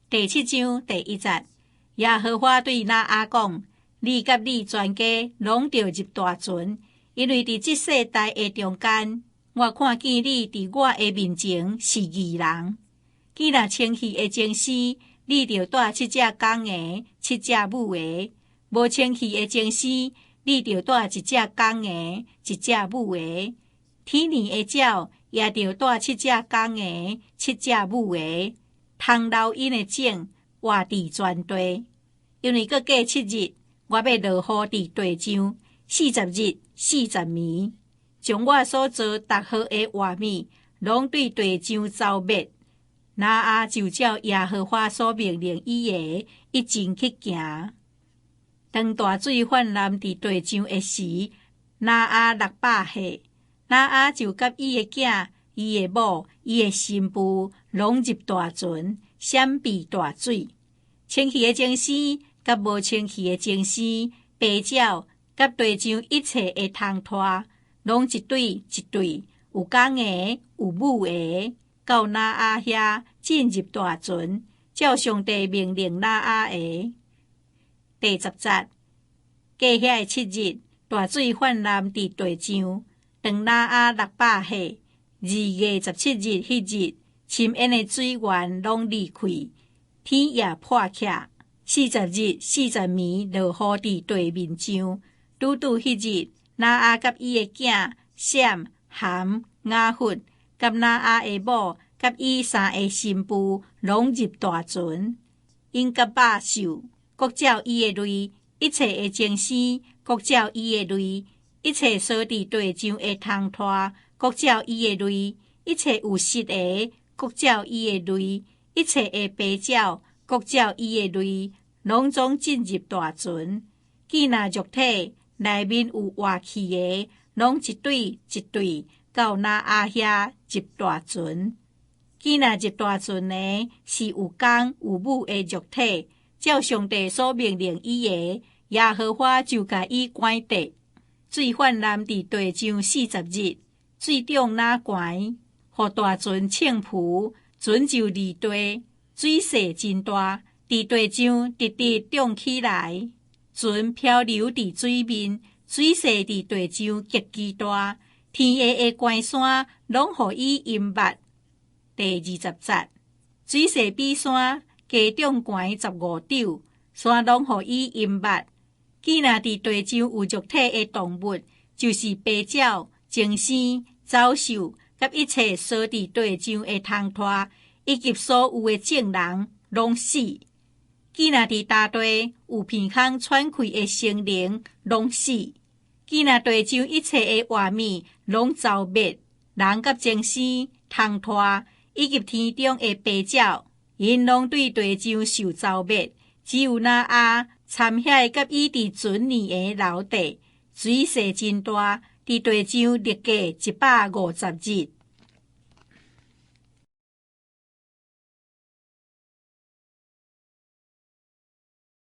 第7章第1節，耶和華對拿阿講：你甲你全家攏着入大船，因為佇這世代的中間，我看見你佇我的面前是義人。既若清氣的情絲，你着帶7隻公鵝、7隻母鵝；無清氣的情絲，你着帶1隻公鵝、1隻母鵝。天年的鳥也着帶7隻公鵝、7隻母鵝，通留因的種活佇全地。因為閣過7日，我要落雨佇地上40日40暝，將我所做逐項的活物，攏對地上消滅。拿阿就照耶和華所命令伊的，一前去行。當大水氾濫佇地上的時，拿阿600歲，拿阿就甲伊的囝、伊的某、伊的新婦，攏入大船，閃避大水。清氣的情絲，甲無清氣的情絲，白鳥，甲地上一切的通拖，攏一對一對，有公鵝，有母鵝。到拿阿遐進入大船，照上帝命令拿阿的。第10節，過遐的7日，大水氾濫佇地上，當拿阿600歲，2月17日迄日，深淵的水源攏離開，天也破開，40日40暝落雨佇地面上。拄迄日，拿阿甲伊的囝閃、含、雅弗，甲拿阿的某，甲伊3個新婦，攏入大船。因甲肉獸，各照伊的類；一切的情絲，各照伊的類；一切所佇地上的通拖，各照伊的類；一切有翅的，各照伊的類；一切的白鳥，各照伊的類，攏總進入大船。既若肉體內面有活氣的，攏一對一對，到拿阿遐入大船。既若入大船的，是有公有母的肉體，照上帝所命令伊的，耶和華就甲伊關閉。水氾濫佇地上40日，水漲哪懸，互大船傾覆，船就離地，水勢真大，佇地上直直漲起來，船漂流佇水面，水勢佇地上極其大，天下的關山攏互伊淹沒。第20節，水勢比山加漲懸15肘，山攏互伊淹沒。既若佇地上有肉體的動物，就是白鳥、精生、走獸，甲一切所佇地上的通拖，以及所有的眾人，攏死。既若佇大地有鼻孔喘氣的生靈，攏死。既若地上一切的活物，攏消滅，人甲精生、通拖，以及天中的白鳥，因攏對地上受消滅。只有拿阿參遐甲伊佇船裡的留地，水勢真大，佇地上歷過150日。